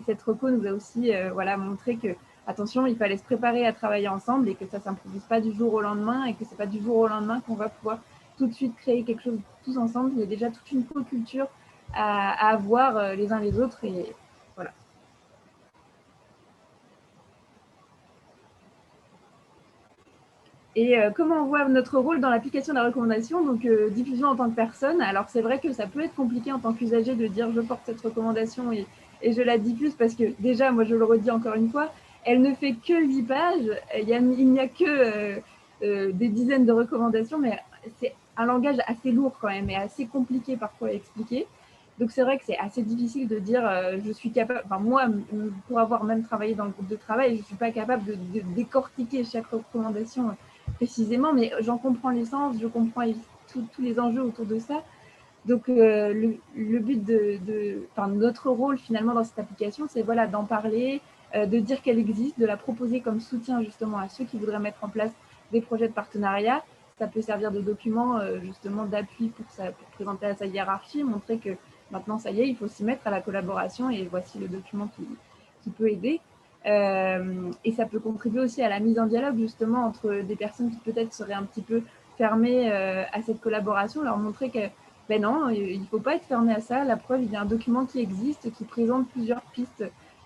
S2: cette reco nous a aussi montré que attention, il fallait se préparer à travailler ensemble et que ça ne s'improvise pas du jour au lendemain et que ce n'est pas du jour au lendemain qu'on va pouvoir tout de suite créer quelque chose tous ensemble. Il y a déjà toute une co-culture à avoir les uns les autres et voilà. Et comment on voit notre rôle dans l'application de la recommandation, donc diffusion en tant que personne. Alors c'est vrai que ça peut être compliqué en tant qu'usager de dire je porte cette recommandation et je la diffuse parce que déjà, moi je le redis encore une fois, elle ne fait que 8 pages, il n'y a que des dizaines de recommandations, mais c'est un langage assez lourd quand même et assez compliqué parfois à expliquer. Donc c'est vrai que c'est assez difficile de dire je suis capable, enfin moi pour avoir même travaillé dans le groupe de travail, je ne suis pas capable de décortiquer chaque recommandation précisément, mais j'en comprends l'essence, je comprends tous les enjeux autour de ça. Donc le but notre rôle finalement dans cette application, c'est voilà, d'en parler, de dire qu'elle existe, de la proposer comme soutien justement à ceux qui voudraient mettre en place des projets de partenariat. Ça peut servir de document justement d'appui pour présenter à sa hiérarchie, montrer que maintenant ça y est, il faut s'y mettre à la collaboration et voici le document qui peut aider. Et ça peut contribuer aussi à la mise en dialogue justement entre des personnes qui peut-être seraient un petit peu fermées à cette collaboration, leur montrer que ben non, il ne faut pas être fermé à ça. La preuve, il y a un document qui existe, qui présente plusieurs pistes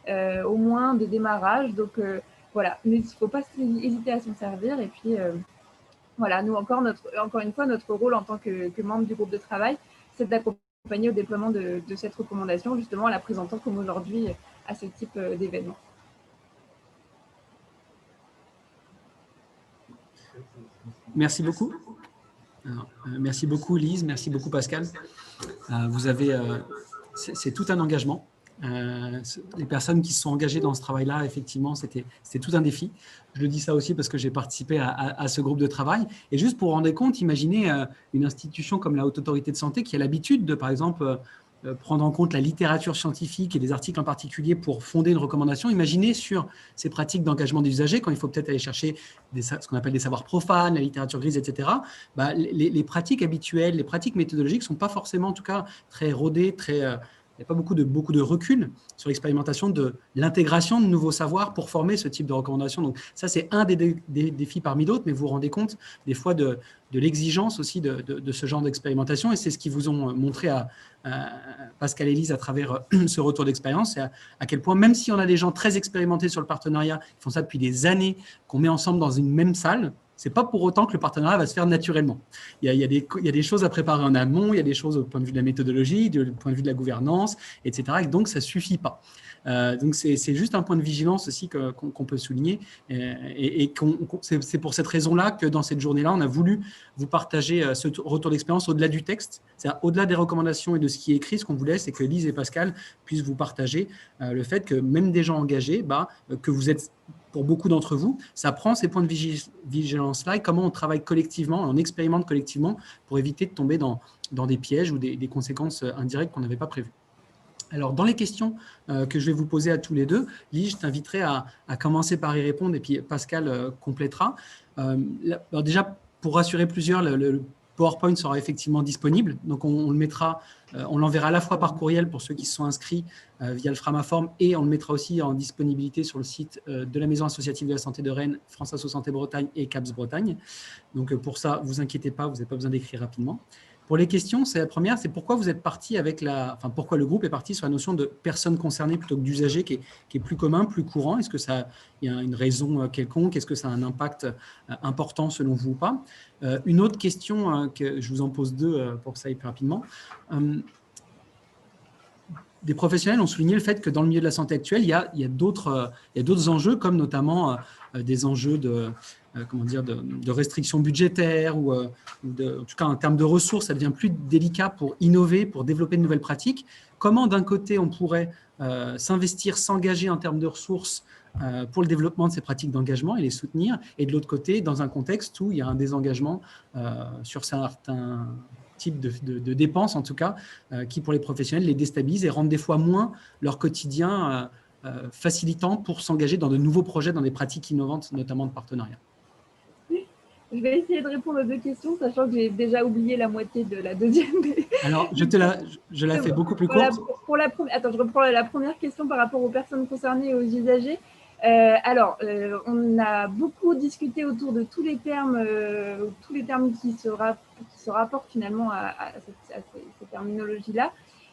S2: au moins de démarrage. Donc voilà, il ne faut pas hésiter à s'en servir. Et puis voilà, nous encore une fois, notre rôle en tant que membre du groupe de travail, c'est d'accompagner au déploiement de cette recommandation, justement en la présentant comme aujourd'hui à ce type d'événement.
S1: Merci beaucoup. Alors, merci beaucoup Lise, merci beaucoup Pascal. Vous avez, c'est tout un engagement. Les personnes qui se sont engagées dans ce travail-là, effectivement, c'était tout un défi. Je le dis ça aussi parce que j'ai participé à ce groupe de travail. Et juste pour vous rendre compte, imaginez une institution comme la Haute Autorité de Santé qui a l'habitude de, par exemple, prendre en compte la littérature scientifique et des articles en particulier pour fonder une recommandation. Imaginez sur ces pratiques d'engagement des usagers, quand il faut peut-être aller chercher ce qu'on appelle des savoirs profanes, la littérature grise, etc. Bah, les pratiques habituelles, les pratiques méthodologiques ne sont pas forcément, en tout cas, très rodées, il n'y a pas beaucoup de recul sur l'expérimentation de l'intégration de nouveaux savoirs pour former ce type de recommandations. Donc ça, c'est un des défis parmi d'autres, mais vous vous rendez compte des fois de l'exigence aussi de ce genre d'expérimentation. Et c'est ce qu'ils vous ont montré à Pascal et Lise à travers ce retour d'expérience, et à quel point, même si on a des gens très expérimentés sur le partenariat, qui font ça depuis des années, qu'on met ensemble dans une même salle, Ce n'est pas pour autant que le partenariat va se faire naturellement. Il y a des choses à préparer en amont, il y a des choses au point de vue de la méthodologie, du point de vue de la gouvernance, etc. Et donc, ça ne suffit pas. Donc, c'est juste un point de vigilance aussi qu'on peut souligner. C'est pour cette raison-là que dans cette journée-là, on a voulu vous partager ce retour d'expérience au-delà du texte. C'est-à-dire au-delà des recommandations et de ce qui est écrit, ce qu'on voulait, c'est que Lise et Pascal puissent vous partager le fait que même des gens engagés, que vous êtes, pour beaucoup d'entre vous, ça prend ces points de vigilance-là et comment on travaille collectivement, on expérimente collectivement pour éviter de tomber dans des pièges ou des conséquences indirectes qu'on n'avait pas prévues. Alors, dans les questions que je vais vous poser à tous les deux, Lise, je t'inviterai à commencer par y répondre et puis Pascal complétera. Alors déjà, pour rassurer plusieurs, le PowerPoint sera effectivement disponible. Donc, on le mettra, on l'enverra à la fois par courriel pour ceux qui se sont inscrits via le Framaform et on le mettra aussi en disponibilité sur le site de la Maison associative de la santé de Rennes, France Asso Santé Bretagne et CAPS Bretagne. Donc, pour ça, ne vous inquiétez pas, vous n'avez pas besoin d'écrire rapidement. Pour les questions, c'est la première, c'est pourquoi vous êtes parti avec pourquoi le groupe est parti sur la notion de personnes concernées plutôt que d'usagers qui est plus commun, plus courant. Est-ce que il y a une raison quelconque? Est-ce que ça a un impact important selon vous ou pas? Une autre question, que je vous en pose deux pour que ça aille plus rapidement. Des professionnels ont souligné le fait que dans le milieu de la santé actuelle, il y a d'autres enjeux, comme notamment des enjeux de restrictions budgétaires ou en tout cas en termes de ressources, ça devient plus délicat pour innover, pour développer de nouvelles pratiques. Comment d'un côté on pourrait s'investir, s'engager en termes de ressources pour le développement de ces pratiques d'engagement et les soutenir, et de l'autre côté, dans un contexte où il y a un désengagement sur certains types de dépenses, en tout cas, qui pour les professionnels les déstabilisent et rendent des fois moins leur quotidien facilitant pour s'engager dans de nouveaux projets, dans des pratiques innovantes, notamment de partenariat.
S2: Je vais essayer de répondre aux deux questions, sachant que j'ai déjà oublié la moitié de la deuxième.
S1: Alors, je la fais beaucoup plus courte.
S2: Attends, je reprends la première question par rapport aux personnes concernées et aux usagers. On a beaucoup discuté autour de tous les termes qui se rapportent finalement à ces terminologies-là.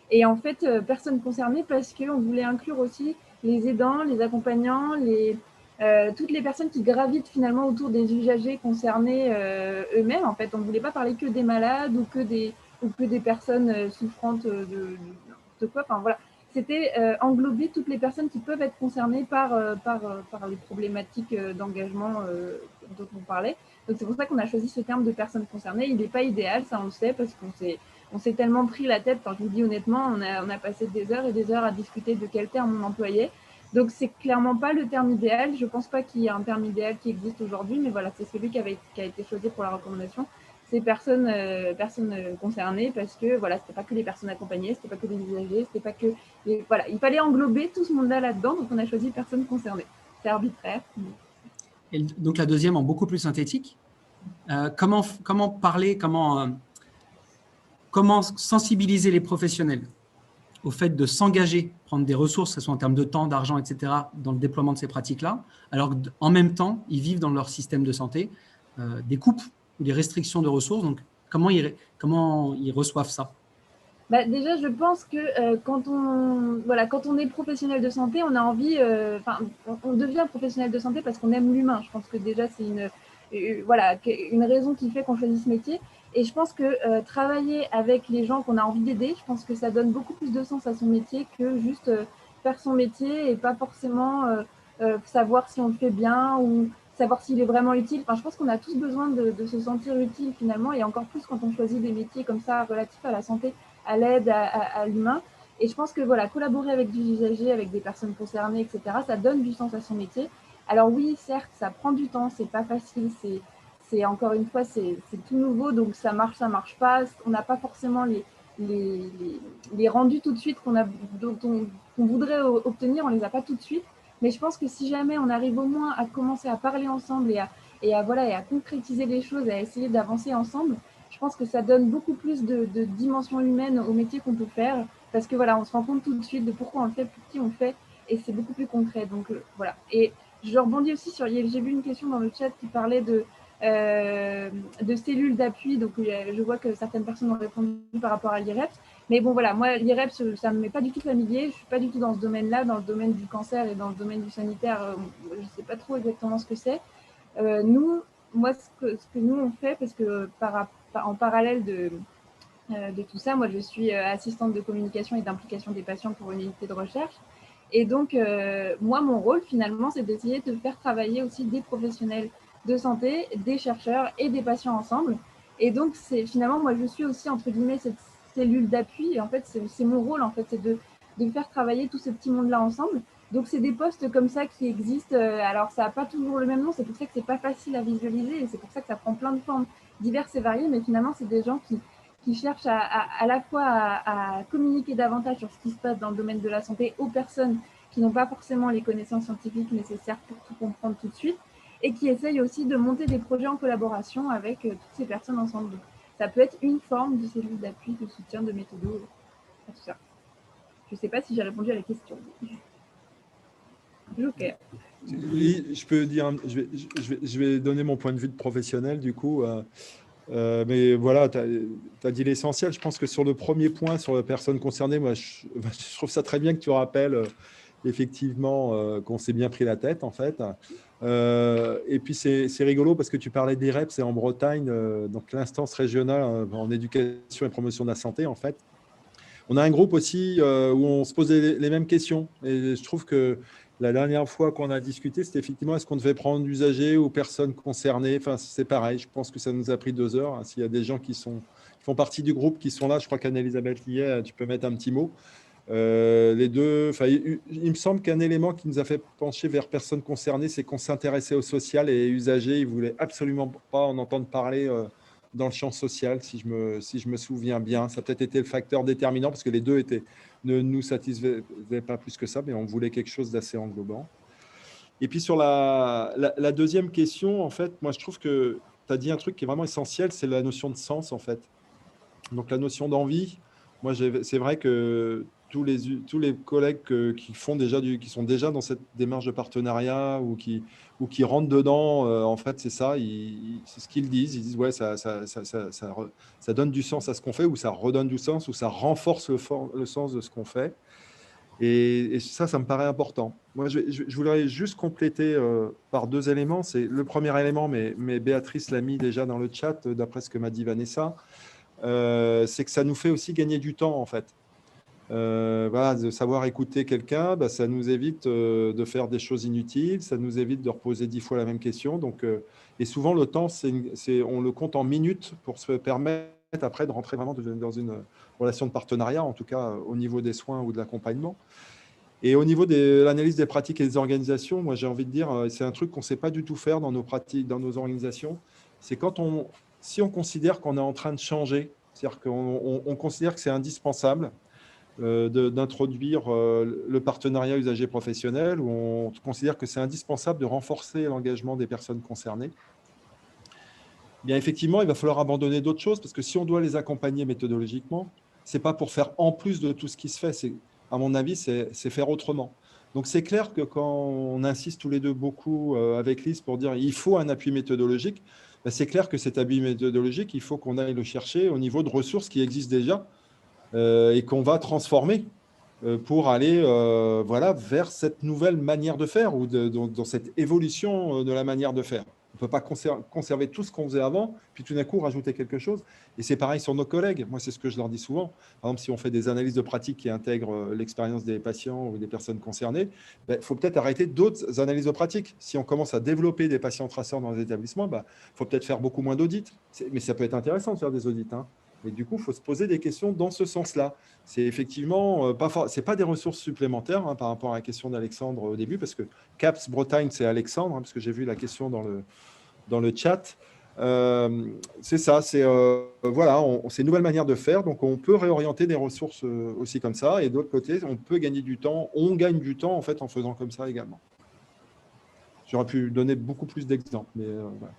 S2: Et en fait, personnes concernées parce qu'on voulait inclure aussi les aidants, les accompagnants, toutes les personnes qui gravitent finalement autour des usagers concernés eux-mêmes. En fait, on ne voulait pas parler que des malades ou que des personnes souffrantes de quoi. Enfin, voilà. C'était englober toutes les personnes qui peuvent être concernées par les problématiques d'engagement dont on parlait. Donc, c'est pour ça qu'on a choisi ce terme de personnes concernées. Il n'est pas idéal, ça on le sait, parce qu'on s'est tellement pris la tête. Enfin, je vous dis honnêtement, on a passé des heures et des heures à discuter de quel terme on employait. Donc, c'est clairement pas le terme idéal. Je ne pense pas qu'il y ait un terme idéal qui existe aujourd'hui, mais voilà, c'est celui qui a été choisi pour la recommandation. C'est personnes concernées parce que voilà, c'était pas que les personnes accompagnées, c'était pas que les usagers, c'était pas que voilà, il fallait englober tout ce monde-là là-dedans, donc on a choisi personnes concernées. C'est arbitraire.
S1: Et donc la deuxième en beaucoup plus synthétique. Comment parler, comment sensibiliser les professionnels au fait de s'engager, prendre des ressources, que ce soit en termes de temps, d'argent, etc., dans le déploiement de ces pratiques-là, alors qu'en même temps, ils vivent dans leur système de santé des coupes ou des restrictions de ressources. Donc, comment ils reçoivent ça?
S2: Déjà, je pense que quand on est professionnel de santé, on a envie, on devient professionnel de santé parce qu'on aime l'humain. Je pense que déjà, c'est une raison qui fait qu'on choisit ce métier. Et je pense que travailler avec les gens qu'on a envie d'aider, je pense que ça donne beaucoup plus de sens à son métier que juste faire son métier et pas forcément savoir si on le fait bien ou savoir s'il est vraiment utile. Enfin, je pense qu'on a tous besoin de se sentir utile finalement, et encore plus quand on choisit des métiers comme ça relatifs à la santé, à l'aide, à l'humain. Et je pense que voilà, collaborer avec des usagers, avec des personnes concernées, etc., ça donne du sens à son métier. Alors oui, certes, ça prend du temps, c'est pas facile, c'est encore une fois, c'est tout nouveau, donc ça marche pas. On n'a pas forcément les rendus tout de suite qu'on voudrait obtenir, on les a pas tout de suite. Mais je pense que si jamais on arrive au moins à commencer à parler ensemble et à concrétiser les choses, à essayer d'avancer ensemble, je pense que ça donne beaucoup plus de dimension humaine au métier qu'on peut faire, parce que voilà, on se rend compte tout de suite de pourquoi on le fait, pour qui on le fait, et c'est beaucoup plus concret. Donc voilà. Et je rebondis aussi sur, j'ai vu une question dans le chat qui parlait de cellules d'appui. Donc je vois que certaines personnes ont répondu par rapport à l'IREPS. Mais bon voilà, moi l'IREPS, ça ne m'est pas du tout familier. Je ne suis pas du tout dans ce domaine-là, dans le domaine du cancer et dans le domaine du sanitaire. Je ne sais pas trop exactement ce que c'est. Nous, moi, ce que nous, on fait, parce que en parallèle de tout ça, moi, je suis assistante de communication et d'implication des patients pour une unité de recherche. Et donc, moi, mon rôle, finalement, c'est d'essayer de faire travailler aussi des professionnels de santé, des chercheurs et des patients ensemble. Et donc, finalement, moi, je suis aussi, entre guillemets, cette cellule d'appui. Et en fait, c'est mon rôle, en fait, c'est de faire travailler tout ce petit monde-là ensemble. Donc, c'est des postes comme ça qui existent. Alors, ça n'a pas toujours le même nom. C'est pour ça que c'est pas facile à visualiser. Et c'est pour ça que ça prend plein de formes diverses et variées. Mais finalement, c'est des gens qui cherchent à la fois à communiquer davantage sur ce qui se passe dans le domaine de la santé aux personnes qui n'ont pas forcément les connaissances scientifiques nécessaires pour tout comprendre tout de suite, et qui essayent aussi de monter des projets en collaboration avec toutes ces personnes ensemble. Donc, ça peut être une forme de cellule d'appui, de soutien, de méthodo, tout ça. Je ne sais pas si j'ai répondu à la question. Joker.
S3: Oui, je peux dire, je vais donner mon point de vue de professionnel du coup. Mais voilà, tu as dit l'essentiel. Je pense que sur le premier point, sur la personne concernée, moi, je trouve ça très bien que tu rappelles effectivement qu'on s'est bien pris la tête, en fait. Et puis, c'est rigolo parce que tu parlais des REP, c'est en Bretagne, donc l'instance régionale en éducation et promotion de la santé, en fait. On a un groupe aussi où on se posait les mêmes questions. Et je trouve que la dernière fois qu'on a discuté, c'était effectivement est-ce qu'on devait prendre usagers ou personnes concernées. Enfin, c'est pareil. Je pense que ça nous a pris 2 heures. Hein. S'il y a des gens qui font partie du groupe qui sont là, je crois qu'Anne-Elisabeth Liet, tu peux mettre un petit mot. Les deux, enfin, il me semble qu'un élément qui nous a fait pencher vers personnes concernées, c'est qu'on s'intéressait au social et usagers. Ils ne voulaient absolument pas en entendre parler dans le champ social, si je me souviens bien. Ça a peut-être été le facteur déterminant parce que les deux ne nous satisfaisaient pas plus que ça, mais on voulait quelque chose d'assez englobant. Et puis sur la deuxième question, en fait, moi je trouve que tu as dit un truc qui est vraiment essentiel, c'est la notion de sens, en fait. Donc la notion d'envie, moi c'est vrai que tous les collègues qui sont déjà dans cette démarche de partenariat ou qui rentrent dedans, en fait c'est ça, c'est ce qu'ils disent. Ils disent ouais, ça donne du sens à ce qu'on fait, ou ça redonne du sens, ou ça renforce le sens de ce qu'on fait. Et ça me paraît important. Moi, je voudrais juste compléter par 2 éléments. C'est le premier élément, mais Béatrice l'a mis déjà dans le chat, d'après ce que m'a dit Vanessa. C'est que ça nous fait aussi gagner du temps, en fait. Voilà, de savoir écouter quelqu'un, bah, ça nous évite de faire des choses inutiles, ça nous évite de reposer 10 fois la même question. Donc, et souvent, le temps, on le compte en minutes pour se permettre après de rentrer vraiment dans une relation de partenariat, en tout cas au niveau des soins ou de l'accompagnement. Et au niveau de l'analyse des pratiques et des organisations, moi j'ai envie de dire, c'est un truc qu'on ne sait pas du tout faire dans nos pratiques, dans nos organisations. C'est si on considère qu'on est en train de changer, c'est-à-dire qu'on considère que c'est indispensable d'introduire le partenariat usager professionnel, ou on considère que c'est indispensable de renforcer l'engagement des personnes concernées, bien effectivement, il va falloir abandonner d'autres choses, parce que si on doit les accompagner méthodologiquement, ce n'est pas pour faire en plus de tout ce qui se fait. À mon avis, c'est faire autrement. Donc, c'est clair que quand on insiste tous les deux beaucoup avec Lise pour dire il faut un appui méthodologique, ben, c'est clair que cet appui méthodologique, il faut qu'on aille le chercher au niveau de ressources qui existent déjà et qu'on va transformer pour aller voilà, vers cette nouvelle manière de faire, ou dans cette évolution de la manière de faire. On ne peut pas conserver tout ce qu'on faisait avant, puis tout d'un coup rajouter quelque chose. Et c'est pareil sur nos collègues. Moi, c'est ce que je leur dis souvent. Par exemple, si on fait des analyses de pratique qui intègrent l'expérience des patients ou des personnes concernées, il faut peut-être arrêter d'autres analyses de pratique. Si on commence à développer des patients traceurs dans les établissements, il faut peut-être faire beaucoup moins d'audits. Mais ça peut être intéressant de faire des audits. Hein. Mais du coup, il faut se poser des questions dans ce sens-là. C'est effectivement c'est pas des ressources supplémentaires par rapport à la question d'Alexandre au début, parce que CAPS Bretagne, c'est Alexandre, parce que j'ai vu la question dans le chat. C'est ça, voilà, c'est une nouvelle manière de faire, donc on peut réorienter des ressources aussi comme ça, et d'autre côté, on peut gagner du temps, on gagne du temps en fait en faisant comme ça également. J'aurais pu donner beaucoup plus d'exemples, mais voilà.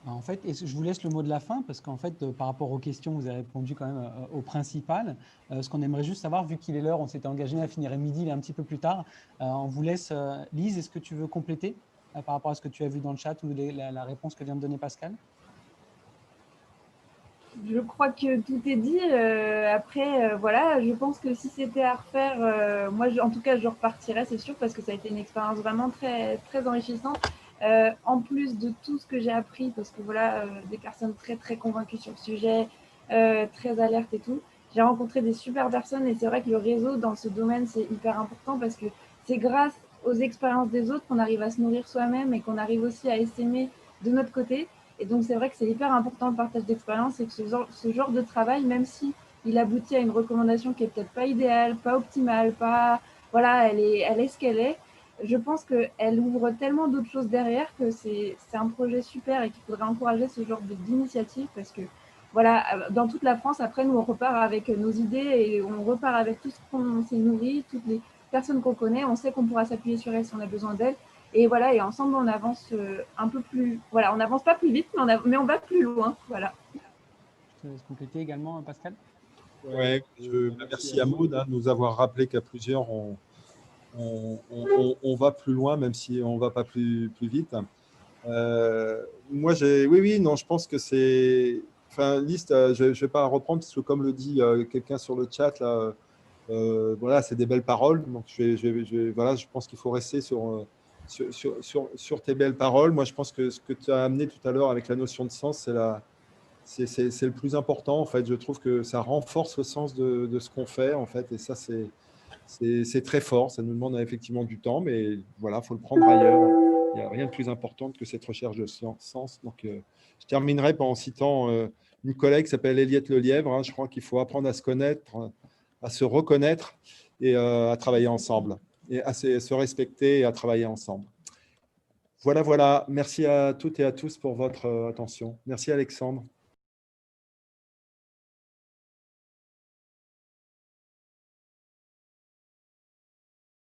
S1: En fait, je vous laisse le mot de la fin, parce qu'en fait, par rapport aux questions, vous avez répondu quand même au principal. Ce qu'on aimerait juste savoir, vu qu'il est l'heure, on s'était engagé à finir à midi, il est un petit peu plus tard. On vous laisse. Lise, est-ce que tu veux compléter par rapport à ce que tu as vu dans le chat ou la réponse que vient de donner Pascal?
S2: Je crois que tout est dit. Après, voilà, je pense que si c'était à refaire, moi, en tout cas, je repartirais, c'est sûr, parce que ça a été une expérience vraiment très, très enrichissante. En plus de tout ce que j'ai appris, parce que voilà, des personnes très très convaincues sur le sujet, très alertes et tout, j'ai rencontré des super personnes et c'est vrai que le réseau dans ce domaine, c'est hyper important parce que c'est grâce aux expériences des autres qu'on arrive à se nourrir soi-même et qu'on arrive aussi à s'aimer de notre côté. Et donc, c'est vrai que c'est hyper important le partage d'expérience et que ce genre de travail, même si il aboutit à une recommandation qui est peut-être pas idéale, pas optimale, pas, voilà, elle est ce qu'elle est. Je pense qu'elle ouvre tellement d'autres choses derrière que c'est un projet super et qu'il faudrait encourager ce genre d'initiative parce que, voilà, dans toute la France, après, nous, on repart avec nos idées et on repart avec tout ce qu'on s'est nourri, toutes les personnes qu'on connaît, on sait qu'on pourra s'appuyer sur elles si on a besoin d'elles. Et voilà, et ensemble, on avance un peu plus. Voilà, on n'avance pas plus vite, mais on va plus loin. Voilà.
S1: Je te laisse compléter également, Pascal.
S3: Ouais, merci à Maud de nous avoir rappelé qu'à plusieurs, on va plus loin, même si on ne va pas plus vite. Moi, oui, non, je pense que c'est. Enfin, liste, je ne vais pas reprendre, parce que comme le dit quelqu'un sur le chat, là, voilà, c'est des belles paroles. Donc, voilà, je pense qu'il faut rester sur tes belles paroles. Moi, je pense que ce que tu as amené tout à l'heure avec la notion de sens, c'est le plus important. En fait, je trouve que ça renforce le sens de ce qu'on fait, en fait, et ça, c'est très fort. Ça nous demande effectivement du temps, mais voilà, il faut le prendre ailleurs. Il n'y a rien de plus important que cette recherche de sens. Donc, je terminerai en citant une collègue qui s'appelle Eliette Lelièvre. Hein. Je crois qu'il faut apprendre à se connaître, à se reconnaître et à travailler ensemble, et à se respecter et à travailler ensemble. Voilà, voilà. Merci à toutes et à tous pour votre attention. Merci Alexandre.